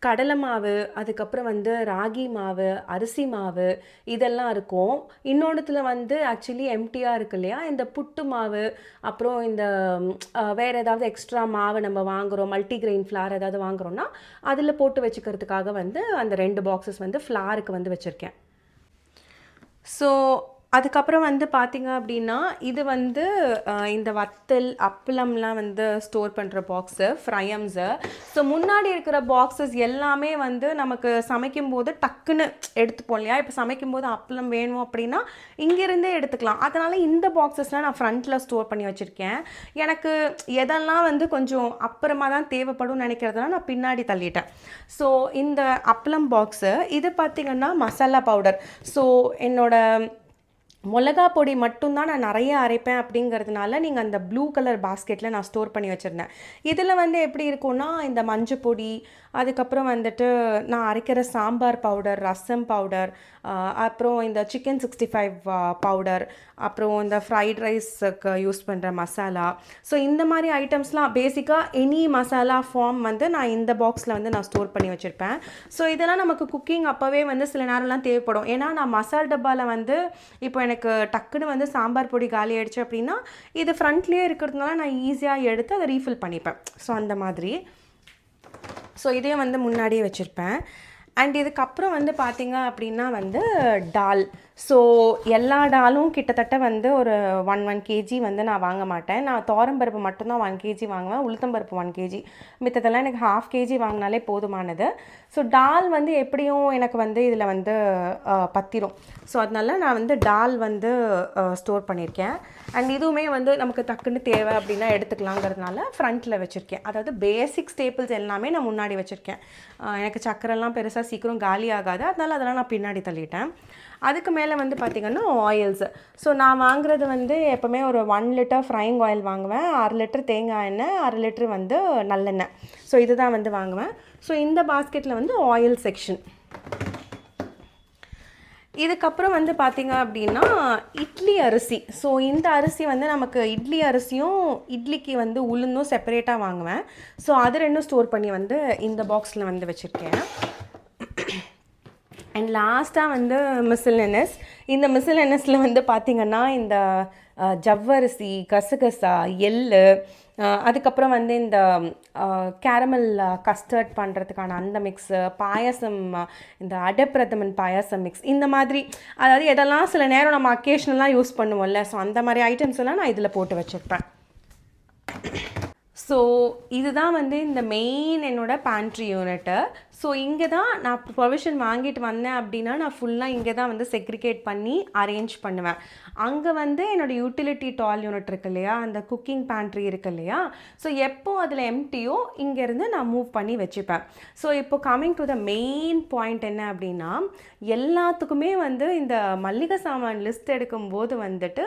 கடலை மாவு, அதுக்கப்புறம் வந்து ராகி மாவு, அரிசி மாவு இதெல்லாம் இருக்கும். இன்னொன்றுத்தில் வந்து ஆக்சுவலி எம்டியாக இருக்கு இல்லையா, இந்த புட்டு மாவு, அப்புறம் இந்த வேறு ஏதாவது எக்ஸ்ட்ரா மாவு நம்ம வாங்குகிறோம், மல்டிகிரெயின் ஃப்ளார் ஏதாவது வாங்குகிறோன்னா அதில் போட்டு வச்சுக்கிறதுக்காக வந்து அந்த 2 பாக்ஸஸ் வந்து ஃப்ளாருக்கு வந்து வச்சுருக்கேன். ஸோ அதுக்கப்புறம் வந்து பார்த்தீங்க அப்படின்னா, இது வந்து இந்த வத்தல், அப்பளம்லாம் வந்து ஸ்டோர் பண்ணுற பாக்ஸு, ஃப்ரையம்ஸு. ஸோ முன்னாடி இருக்கிற பாக்ஸஸ் எல்லாமே வந்து நமக்கு சமைக்கும்போது டக்குன்னு எடுத்துப்போம் இல்லையா? இப்போ சமைக்கும்போது அப்பளம் வேணும் அப்படின்னா, இங்கேருந்தே எடுத்துக்கலாம். அதனால் இந்த பாக்ஸஸ்லாம் நான் ஃப்ரண்ட்டில் ஸ்டோர் பண்ணி வச்சுருக்கேன். எனக்கு எதெல்லாம் வந்து கொஞ்சம் அப்புறமா தான் தேவைப்படும்னு நினைக்கிறதுனால நான் பின்னாடி தள்ளிட்டேன். ஸோ இந்த அப்பளம் பாக்ஸு, இது பார்த்திங்கன்னா மசாலா பவுடர். ஸோ என்னோட மிளகா பொடி மட்டும்தான் நான் நிறைய அரைப்பேன் அப்படிங்கிறதுனால நீங்கள் அந்த ப்ளூ கலர் பாஸ்கெட்டில் நான் ஸ்டோர் பண்ணி வச்சுருந்தேன். இதில் வந்து எப்படி இருக்கும்னா, இந்த மஞ்சள் பொடி, அதுக்கப்புறம் வந்துட்டு நான் அரைக்கிற சாம்பார் பவுடர், ரசம் பவுடர், அப்புறம் இந்த சிக்கன் 65 பவுடர், அப்புறம் இந்த ஃப்ரைட் ரைஸுக்கு யூஸ் பண்ணுற மசாலா. ஸோ இந்த மாதிரி ஐட்டம்ஸ்லாம் பேசிக்காக எனி மசாலா ஃபார்ம் வந்து நான் இந்த பாக்ஸில் வந்து நான் ஸ்டோர் பண்ணி வச்சுருப்பேன். ஸோ இதெல்லாம் நமக்கு குக்கிங் அப்போவே வந்து சில நேரம்லாம் தேவைப்படும். ஏன்னா நான் மசால் டப்பாவில் வந்து இப்போ எனக்கு டக்குன்னு வந்து சாம்பார் பொடி காலி ஆகிடுச்சு அப்படின்னா, இது ஃப்ரண்ட்லேயே இருக்கிறதுனால நான் ஈஸியாக எடுத்து அதை ரீஃபில் பண்ணிப்பேன். ஸோ அந்த மாதிரி. ஸோ இதையும் வந்து முன்னாடியே வச்சுருப்பேன். அண்ட் இதுக்கப்புறம் வந்து பார்த்திங்க அப்படின்னா வந்து டால். ஸோ எல்லா டாலும் கிட்டத்தட்ட வந்து ஒரு 1 kg வந்து நான் வாங்க மாட்டேன். நான் துவரம்பருப்பு மட்டும்தான் 1 kg வாங்குவேன், உளுத்தம்பருப்பு 1 kg, மித்ததெல்லாம் எனக்கு 1/2 kg வாங்கினாலே போதுமானது. ஸோ டால் வந்து எப்படியும் எனக்கு வந்து இதில் வந்து பத்திரும். ஸோ அதனால நான் வந்து டால் வந்து ஸ்டோர் பண்ணியிருக்கேன். அண்ட் இதுவுமே வந்து நமக்கு டக்குன்னு தேவை அப்படின்னா எடுத்துக்கலாங்கிறதுனால ஃப்ரண்ட்டில் வச்சுருக்கேன். அதாவது பேசிக் ஸ்டேபிள்ஸ் எல்லாமே நான் முன்னாடி வச்சுருக்கேன். எனக்கு சக்கரெல்லாம் பெருசாக சீக்கிரம் காலி ஆகாது, அதனால் அதெல்லாம் நான் பின்னாடி தள்ளிட்டேன். அதுக்கு மேலே வந்து பார்த்திங்கன்னா ஆயில்ஸு. ஸோ நான் வாங்குறது வந்து எப்போவுமே ஒரு 1 லிட்டர் ஃப்ரைங் ஆயில் வாங்குவேன், 1/2 லிட்டர் தேங்காய் எண்ணெய், 1/2 லிட்டர் வந்து நல்லெண்ணெய். ஸோ இதுதான் வந்து வாங்குவேன். ஸோ இந்த பாஸ்கெட்டில் வந்து ஆயில் செக்ஷன். இதுக்கப்புறம் வந்து பார்த்திங்க அப்படின்னா இட்லி அரிசி. ஸோ இந்த அரிசி வந்து நமக்கு இட்லி அரிசியும் இட்லிக்கு வந்து உளுந்தும் செப்பரேட்டாக வாங்குவேன். ஸோ அது ரெண்டும் ஸ்டோர் பண்ணி வந்து இந்த பாக்ஸில் வந்து வச்சுருக்கேன். அண்ட் லாஸ்ட்டாக வந்து மிஸ்லெனஸ். இந்த மிஸ்லெனஸில் வந்து பார்த்திங்கன்னா இந்த ஜவ்வரிசி, கசகசா, எள்ளு, அதுக்கப்புறம் வந்து இந்த கேரமல் கஸ்டர்ட் பண்ணுறதுக்கான அந்த மிக்ஸு, பாயசம், இந்த அடப்பிரதமன் பாயாசம் மிக்ஸ், இந்த மாதிரி. அதாவது எதெல்லாம் சில நேரம் நம்ம அக்கேஷ்னலாக யூஸ் பண்ணுவோம்ல, ஸோ அந்த மாதிரி ஐட்டம்ஸ் எல்லாம் நான் இதில் போட்டு வச்சுருப்பேன். ஸோ இதுதான் வந்து இந்த மெயின் என்னோடய பேண்ட்ரி யூனிட்டு. ஸோ இங்கே தான் நான் ப்ரொவிஷன் வாங்கிட்டு வந்தேன் அப்படின்னா நான் ஃபுல்லாக இங்கே தான் வந்து செக்ரிகேட் பண்ணி அரேஞ்ச் பண்ணுவேன். அங்கே வந்து என்னோடய யூட்டிலிட்டி டால் யூனிட் இருக்கு இல்லையா, அந்த குக்கிங் பேண்ட்ரி இருக்கு இல்லையா, ஸோ எப்போ அதில் எம்டியோ இங்கேருந்து நான் மூவ் பண்ணி வச்சுப்பேன். ஸோ இப்போ coming to the main point என்ன அப்படின்னா, எல்லாத்துக்குமே வந்து இந்த மல்லிகை சாமான் லிஸ்ட் எடுக்கும்போது வந்துட்டு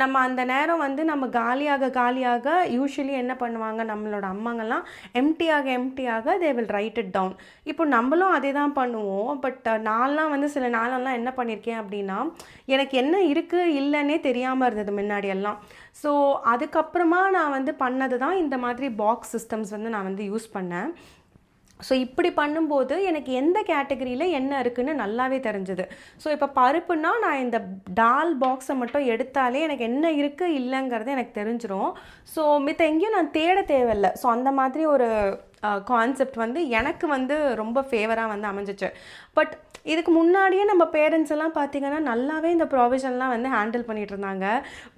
நம்ம அந்த நேரம் வந்து நம்ம காலியாக யூஸ்வலி என்ன பண்ணுவாங்க நம்மளோட அம்மாங்கெல்லாம், எம்டியாக they will write it down. இப்போ நம்மளும் அதே தான் பண்ணுவோம். பட் நான்லாம் வந்து சில நாளெல்லாம் என்ன பண்ணியிருக்கேன் அப்படின்னா, எனக்கு என்ன இருக்குது இல்லைன்னே தெரியாமல் இருந்தது முன்னாடியெல்லாம். ஸோ அதுக்கப்புறமா நான் வந்து பண்ணது தான் இந்த மாதிரி பாக்ஸ் சிஸ்டம்ஸ் வந்து நான் வந்து யூஸ் பண்ணேன். ஸோ இப்படி பண்ணும்போது எனக்கு எந்த கேட்டகரியில் என்ன இருக்குதுன்னு நல்லாவே தெரிஞ்சுது. ஸோ இப்போ பருப்புன்னா நான் இந்த டால் பாக்ஸை மட்டும் எடுத்தாலே எனக்கு என்ன இருக்குது இல்லைங்கிறது எனக்கு தெரிஞ்சிடும். ஸோ மித்த எங்கேயும் நான் தேட தேவையில்லை. ஸோ அந்த மாதிரி ஒரு கான்செப்ட் வந்து எனக்கு வந்து ரொம்ப ஃபேவராக வந்து அமைஞ்சிச்சு. பட் இதுக்கு முன்னாடியே நம்ம பேரண்ட்ஸ் எல்லாம் பார்த்திங்கன்னா நல்லாவே இந்த ப்ராவிஷன்லாம் வந்து ஹேண்டில் பண்ணிகிட்டு இருந்தாங்க.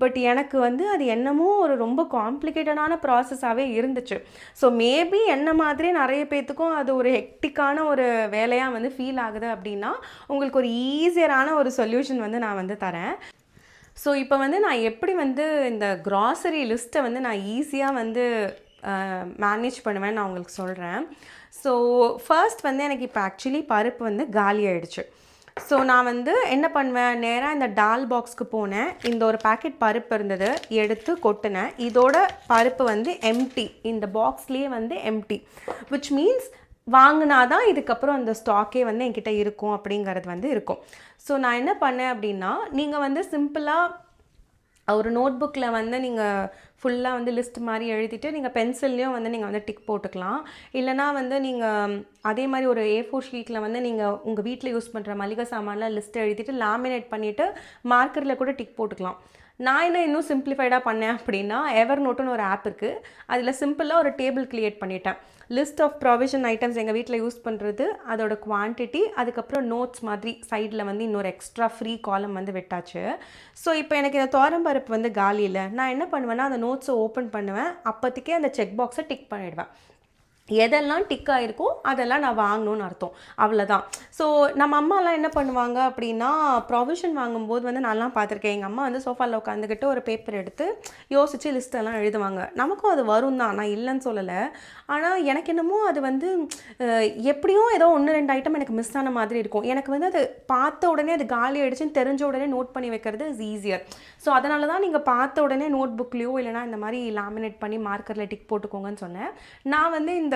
பட் எனக்கு வந்து அது என்னமோ ஒரு ரொம்ப காம்ப்ளிகேட்டடான ப்ராசஸாகவே இருந்துச்சு. ஸோ மேபி என்ன மாதிரி நிறைய பேர்த்துக்கும் அது ஒரு ஹெக்டிக்கான ஒரு வேலையாக வந்து ஃபீல் ஆகுது அப்படின்னா உங்களுக்கு ஒரு ஈஸியரான ஒரு சொல்யூஷன் வந்து நான் வந்து தரேன். ஸோ இப்போ வந்து நான் எப்படி வந்து இந்த க்ராசரி லிஸ்ட்டை வந்து நான் ஈஸியாக வந்து மேனேஜ் பண்ணுவேன் நான் உங்களுக்கு சொல்கிறேன். ஸோ ஃபர்ஸ்ட் வந்து எனக்கு இப்போ ஆக்சுவலி பருப்பு வந்து காலி ஆகிடுச்சு. ஸோ நான் வந்து என்ன பண்ணுவேன், நேராக இந்த டால் பாக்ஸ்க்கு போனேன். இந்த ஒரு பேக்கெட் பருப்பு இருந்தது, எடுத்து கொட்டினேன். இதோட பருப்பு வந்து எம்டி, இந்த பாக்ஸ்லேயே வந்து எம்டி, விச் மீன்ஸ் வாங்கினாதான் இதுக்கப்புறம் அந்த ஸ்டாக்கே வந்து என்கிட்ட இருக்கும் அப்படிங்கிறது வந்து இருக்கும். ஸோ நான் என்ன பண்ணேன் அப்படின்னா, நீங்கள் வந்து சிம்பிளாக ஒரு நோட் புக்கில் வந்து நீங்கள் ஃபுல்லாக வந்து லிஸ்ட் மாதிரி எழுதிட்டு நீங்கள் பென்சில்லையும் வந்து நீங்கள் வந்து டிக் போட்டுக்கலாம். இல்லைனா வந்து நீங்கள் அதே மாதிரி ஒரு A4 ஷீட்டில் வந்து நீங்கள் உங்கள் வீட்டில் யூஸ் பண்ணுற மளிகை சாமான்லாம் லிஸ்ட் எழுதிட்டு லேமினேட் பண்ணிவிட்டு மார்க்கரில் கூட டிக் போட்டுக்கலாம். நான் என்ன இன்னும் சிம்பிளிஃபைடாக பண்ணேன் அப்படின்னா, எவர் நோட்டுன்னு ஒரு ஆப் இருக்குது. அதில் சிம்பிளாக ஒரு டேபிள் கிரியேட் பண்ணிட்டேன். லிஸ்ட் ஆஃப் ப்ரொவிஷன் ஐட்டம்ஸ் எங்கள் வீட்டில் யூஸ் பண்ணுறது, அதோட குவான்டிட்டி, அதுக்கப்புறம் நோட்ஸ் மாதிரி சைடில் வந்து இன்னொரு எக்ஸ்ட்ரா ஃப்ரீ காலம் வந்து விட்டாச்சு. ஸோ இப்போ எனக்கு இந்த துவரம்பருப்பு வந்து காலி இல்லை. நான் என்ன பண்ணுவேன்னா, அந்த நோட்ஸை ஓப்பன் பண்ணுவேன். அப்போதைக்கே அந்த செக் பாக்ஸை டிக் பண்ணிவிடுவேன். எதெல்லாம் டிக் ஆகிருக்கோ அதெல்லாம் நான் வாங்கணும்னு அர்த்தம். அவ்வளோதான். ஸோ நம்ம அம்மாலாம் என்ன பண்ணுவாங்க அப்படின்னா, ப்ரொவிஷன் வாங்கும்போது வந்து நான்லாம் பார்த்துருக்கேன். எங்கள் அம்மா வந்து சோஃபாவில் உட்காந்துக்கிட்டு ஒரு பேப்பர் எடுத்து யோசித்து லிஸ்ட்டெல்லாம் எழுதுவாங்க. நமக்கும் அது வரும் தான், நான் இல்லைன்னு சொல்லலை. ஆனால் எனக்கு என்னமோ அது வந்து எப்படியும் ஏதோ 1-2 ஐட்டம் எனக்கு மிஸ் ஆன மாதிரி இருக்கும். எனக்கு வந்து அது பார்த்த உடனே அது காலி ஆகிடுச்சின்னு தெரிஞ்ச உடனே நோட் பண்ணி வைக்கிறது இஸ் ஈஸியர். ஸோ அதனால தான் நீங்கள் பார்த்த உடனே நோட் புக்லேயோ இல்லைனா இந்த மாதிரி லேமினேட் பண்ணி மார்க்கரில் டிக் போட்டுக்கோங்கன்னு சொன்னேன். நான் வந்து இந்த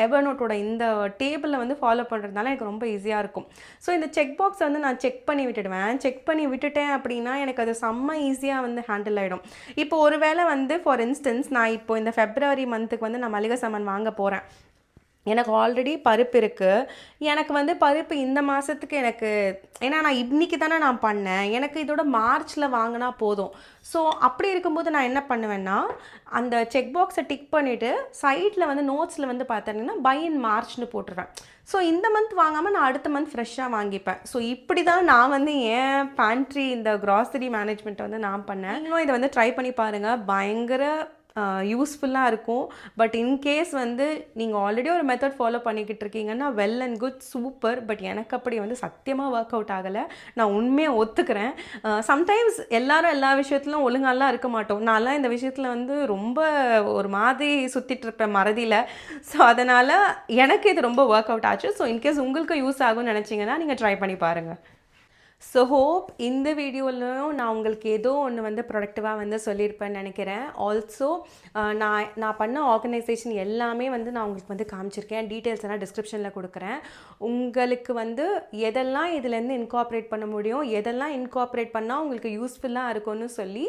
எவர்நோட்டோட இந்த டேபிளில் வந்து ஃபாலோ பண்ணுறதுனால எனக்கு ரொம்ப ஈஸியாக இருக்கும். ஸோ இந்த செக் பாக்ஸை வந்து நான் செக் பண்ணி விட்டுடுவேன். செக் பண்ணி விட்டுட்டேன் அப்படின்னா எனக்கு அது செம்ம ஈஸியாக வந்து ஹேண்டில் ஆகிடும். இப்போ ஒரு வேளை வந்து ஃபார் இன்ஸ்டன்ஸ் நான் இப்போ இந்த ஃபெப்ரவரி மந்த்துக்கு வந்து நான் மளிகை சாமான் வாங்க போகிறேன். எனக்கு ஆல்ரெடி பருப்பு இருக்குது. எனக்கு வந்து பருப்பு இந்த மாதத்துக்கு எனக்கு, ஏன்னா நான் இன்றைக்கி தானே நான் பண்ணேன், எனக்கு இதோட மார்ச்சில் வாங்கினா போதும். ஸோ அப்படி இருக்கும்போது நான் என்ன பண்ணுவேன்னா, அந்த செக் பாக்ஸை டிக் பண்ணிவிட்டு சைடில் வந்து நோட்ஸில் வந்து பார்த்தீங்கன்னா பை இன் மார்ச்னு போட்டுருவேன். ஸோ இந்த மந்த் வாங்காமல் நான் அடுத்த மந்த் ஃப்ரெஷ்ஷாக வாங்கிப்பேன். ஸோ இப்படி தான் நான் வந்து ஏன் பேண்ட்ரி இந்த க்ராசரி மேனேஜ்மெண்ட்டை வந்து நான் பண்ணேன். நீங்களும் இதை வந்து ட்ரை பண்ணி பாருங்கள். பயங்கர யூஸ்ஃபுல்லாக இருக்கும். பட் இன்கேஸ் வந்து நீங்கள் ஆல்ரெடி ஒரு மெத்தட் ஃபாலோ பண்ணிக்கிட்டு இருக்கீங்கன்னா well and good, super. But எனக்கு அப்படி வந்து சத்தியமாக ஒர்க் அவுட் ஆகலை. நான் உண்மையாக ஒத்துக்கிறேன். சம்டைம்ஸ் எல்லாரும் எல்லா விஷயத்துலையும் ஒழுங்காலாம் இருக்க மாட்டோம். நான்லாம் இந்த விஷயத்தில் வந்து ரொம்ப ஒரு மாதிரி சுற்றிட்டு இருப்பேன் மறதியில். ஸோ அதனால் எனக்கு இது ரொம்ப ஒர்க் அவுட் ஆச்சு. ஸோ இன்கேஸ் உங்களுக்கு யூஸ் ஆகும்னு நினச்சிங்கன்னா நீங்கள் ட்ரை பண்ணி பாருங்கள். ஸோ ஹோப் இந்த வீடியோலையும் நான் உங்களுக்கு ஏதோ ஒன்று வந்து ப்ரொடக்டிவாக வந்து சொல்லியிருப்பேன்னு நினைக்கிறேன். ஆல்சோ நான் பண்ண ஆர்கனைசேஷன் எல்லாமே வந்து நான் உங்களுக்கு வந்து காமிச்சிருக்கேன். டீட்டெயில்ஸ் எல்லாம் டிஸ்கிரிப்ஷனில் கொடுக்குறேன். உங்களுக்கு வந்து எதெல்லாம் இதுலேருந்து இன்கார்ப்ரேட் பண்ண முடியும், எதெல்லாம் இன்கார்ப்ரேட் பண்ணால் உங்களுக்கு யூஸ்ஃபுல்லாக இருக்கும்னு சொல்லி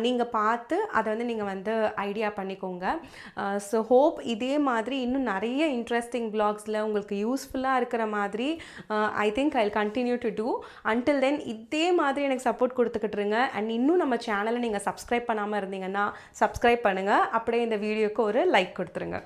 நீங்கள் பார்த்து அதை வந்து நீங்கள் வந்து ஐடியா பண்ணிக்கோங்க. ஸோ ஹோப் இதே மாதிரி இன்னும் நிறைய இன்ட்ரெஸ்டிங் வ்ளாக்ஸில் உங்களுக்கு யூஸ்ஃபுல்லாக இருக்கிற மாதிரி I think I will continue to do. Until then இதே மாதிரி எனக்கு சப்போர்ட் கொடுத்துக்கிட்டுருங்க. அண்ட் இன்னும் நம்ம சேனலை நீங்கள் சப்ஸ்கிரைப் பண்ணாமல் இருந்தீங்கன்னா சப்ஸ்கிரைப் பண்ணுங்கள். அப்படியே இந்த வீடியோக்கு ஒரு லைக் கொடுத்துருங்க.